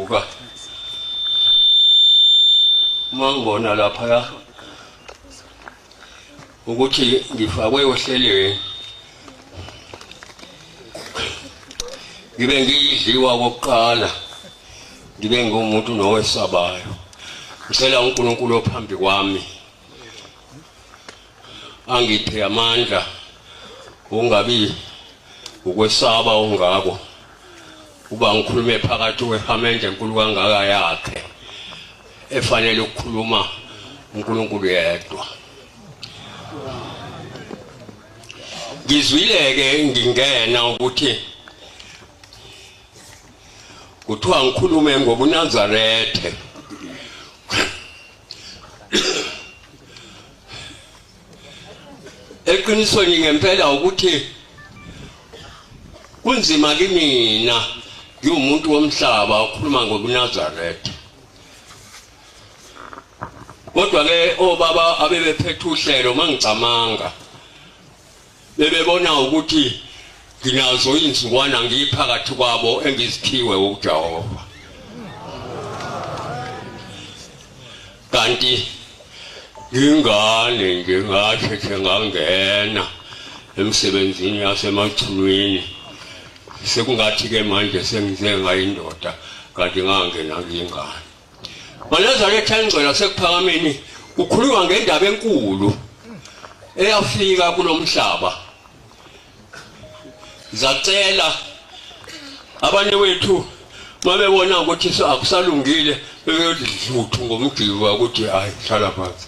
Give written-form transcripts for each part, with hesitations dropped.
ngiyavuka mangibona lapha ukuthi ngifakwe ohlelweni ngibe ngiyidliwa kokuqala ngibe ngumuntu nowesabayo ngicela uNkulunkulu ophambi kwami angiphe amandla ungabi ukwesaba ongako uba ngikhulume phakathi kwehamende enkulu kangaka yakhe efanele ukukhuluma uNkulunkulu yedwa ngizwileke ngingena ukuthi kuthiwa ngikhulume ngobuNazarethe eqinisweni ngempela ukuthi kunzima kimina ngiwumuntu womhlaba ukhuluma ngobuNazarethe kodwa ke obaba abebephethe uhlelo mangicamanga bebebona ukuthi nginazo inzukwana ngiphakathi kwabo engiziphiwe uJehova kanti ingane nje ngathe ngangena emsebenzini yasemachulwini sekungathi ke manje sengize ngayindoda kanti ngangena ngingane maNazaretha engcwele sekuphakameni kukhulunywa ngendaba enkulu eyafika kulomhlaba zacela abanye wethu mabebona ukuthi akusalungile beyodluthu ngomjiwa ukuthi hayi hlala phansi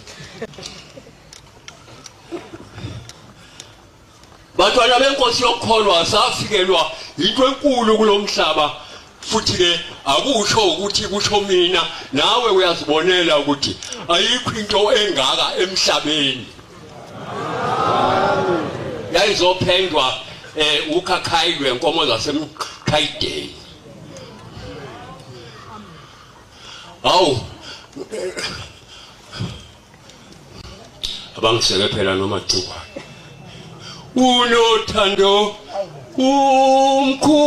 Batwana benkosi yokholwa safikelwa into enkulu kulomhlaba futhi ke akusho ukuthi kusho mina nawe uyazibonela ukuthi ayikho into engaka emhlabeni yayizophendwa ukhakhayilwe inkomo zasemkhayideni awu abangiseke phela noma cukwane unothando umkhululi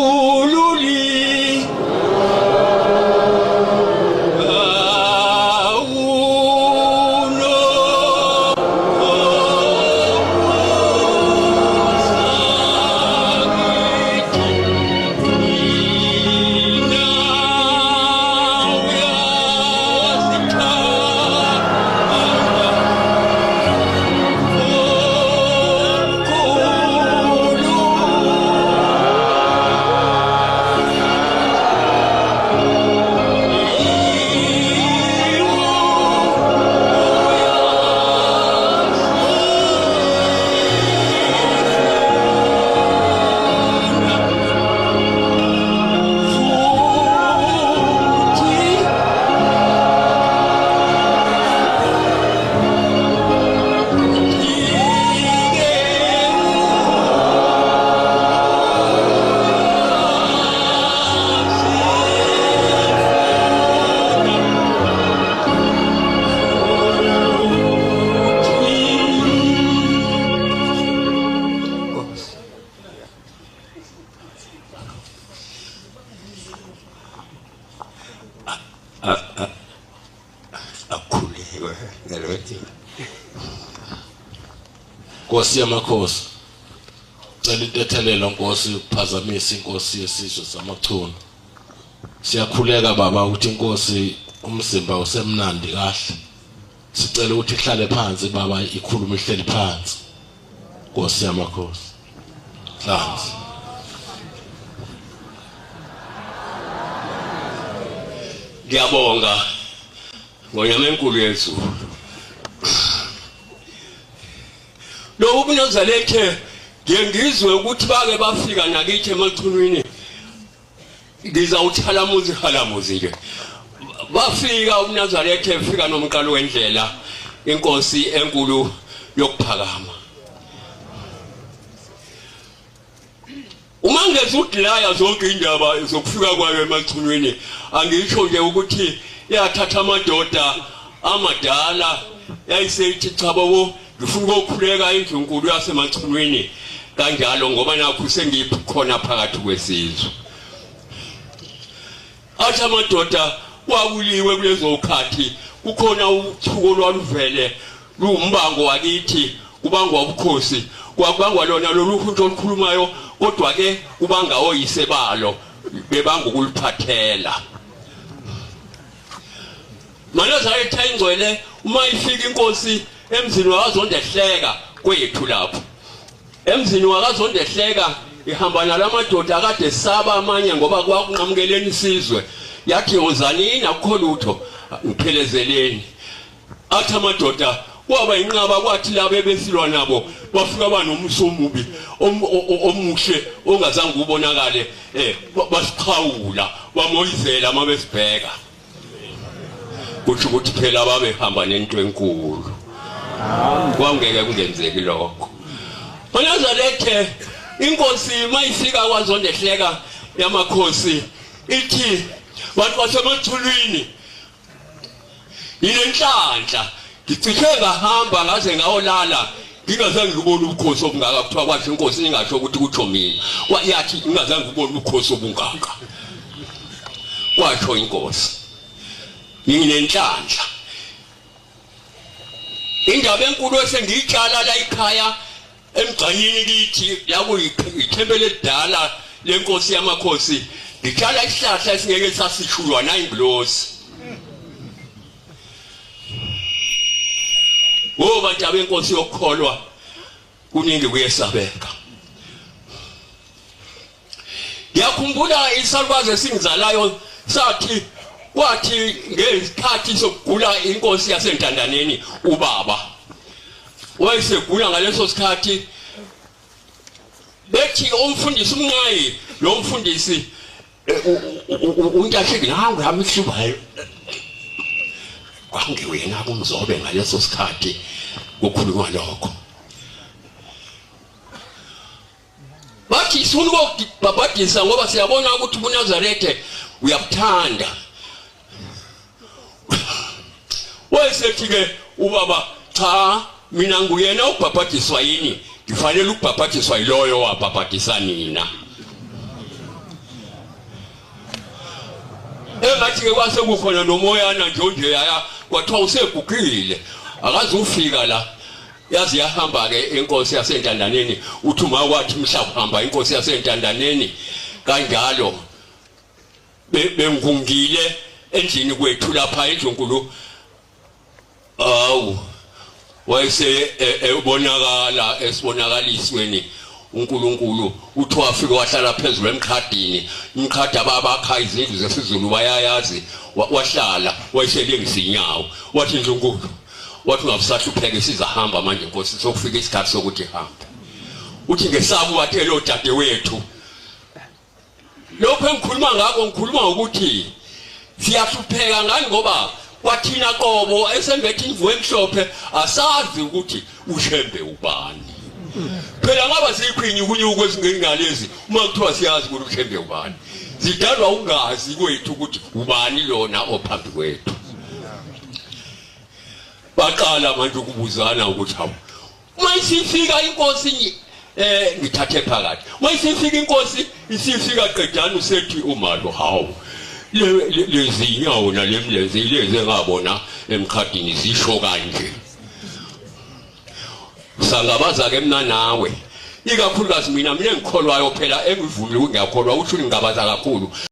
Nkosi yamakhosi cela intethelelo Nkosi ukuphazamisa inkosi yesizwe samachuno siyakhuleka baba ukuthi inkosi umzimba usemnandi kahle sicela ukuthi ihlale phansi baba ikhulume ihleli phansi Nkosi yamakhosi hlanzi ngiyabonga ngonyama enkulu yezulu lo ubuNazarethe ngiyengizwe ukuthi bake bafika nakithi emachunwini ngizawuthalamuzi halamuzi nje bafika uNazarethe efika nomqalo wendlela inkosi enkulu yokuphakama uma ngezudilaya zonke indaba zokufika kwayo emachunwini angisho nje ukuthi yathatha amadoda amadala yayisethi cha babo ngifuna ukukhuleka indlunkulu yasemachunwini kanjalo ngoba nakho sengikhona phakathi kwesizwe athi amadoda wabuliwe kulezo khathi kukhona uthuko lwaluvele lumbango wakithi kubangwa ubukhosi kwakubangwa lona lolu hunto olukhulumayo kodwa ke kubanga oyisebalo bebanga ukuliphathela manje ayithayingcwele uma ifika inkosi emzini wakazondehleka kwethu lapho emzini wakazondehleka ihamba nalamadoda akade saba amanye ngoba kwakunqamukeleni isizwe yathi yozanini akukho lutho ngiphelezeleni athi amadoda kwaba inqaba kwathi labo besilwa nabo bafika banomso omubi omuhle ongazange ubonakale basiqhawula bamoyizela uma besibheka kuthi ukuthi phela babehamba nento enkulu kwangeke kungenzeki lokho uNazarethe inkosi mayifika kwaZondehleka yamakhosi ithi bantu basemathulwini inenhlanhla ngicishe ngahamba ngaze ngawolala ngingazange ngibone ubukhosi obungaka kuthiwa kwathi inkosi ingasho ukuthi kutsho mina kwayathi ingazange ngibone ubukhosi obungaka kwatsho inkosi nginenhlanhla indaba enkulu esengiyitshala la ekhaya emgcanyini kithi la kuyithempele edala lenkosi yamakhosi ngitshala isihlahla esingeke sasishulwa nayingilosi ngoba njalo inkosi yokukholwa kuningi kuyesabeka ngiyakhumbula isalukazi esingizalayo sathi kwathi ngesikhathi sokugula inkosi yasentandaneni ubaba wayesegula ngaleso sikhathi bethi umfundisi umnqayi lo mfundisi untahle ngihambe hamba ihlubayo kwangiwena kumzobe ngaleso sikhathi ukukhuluma lokho bathi sifuna ukubabhadisa ngoba siyabona ukuthi uNazarethe uyakuthanda wayesethi ke ubaba cha mina nguyena ubhabhadiswa yini ngifanele ukubhabhadiswa yiloyo wabhabhadisa nina engathi ke kwase kukhona nomoyana nje yaya kwathiwa usegugile akaze ufika la yazi yahamba ke inkosi yasentandaneni uthi uma kwathi mhla uhamba inkosi yasentandaneni kanjalo bengungile endlini kwethu lapha eNdlunkulu awu wayese ebonakala esibonakalisweni uNkulunkulu uthi wafika wahlala phezulu emkhadini imkhadi ababakha izindlu zesiZulu bayayazi wahlala wayesele ngisinyawo wathi Ndlunkulu wathi ngabusahlupheke sizahamba manje inkosi sokufika isikhathi sokuthi hamba uthi ngesabu wathele odade wethu lokho engikhuluma ngakho ngikhuluma ukuthi siyahlupheka ngani ngoba kwathina qobo esembethe imvu emhlophe asazi ukuthi ushembe ubani phela ngaba sikhwinyi kunyuko esingengalezi uma kuthiwa siyazi ukuthi ushembe ubani zidalwa ungazi kwethu ukuthi ubani lona ophambi kwethu baqala manje ukubuzana ukuthi hawu uma isifika inkosi ngithathe phakathi uma isifika inkosi isifika qedana usethi umalo hawu lezinyawo nalemlezi lezi engabona emkhadini zisho kanje sangabaza ke mina nawe ikakhulukazi mina ngikholwayo phela engivumile ngiyakholwa ukuthi ngingabaza kakhulu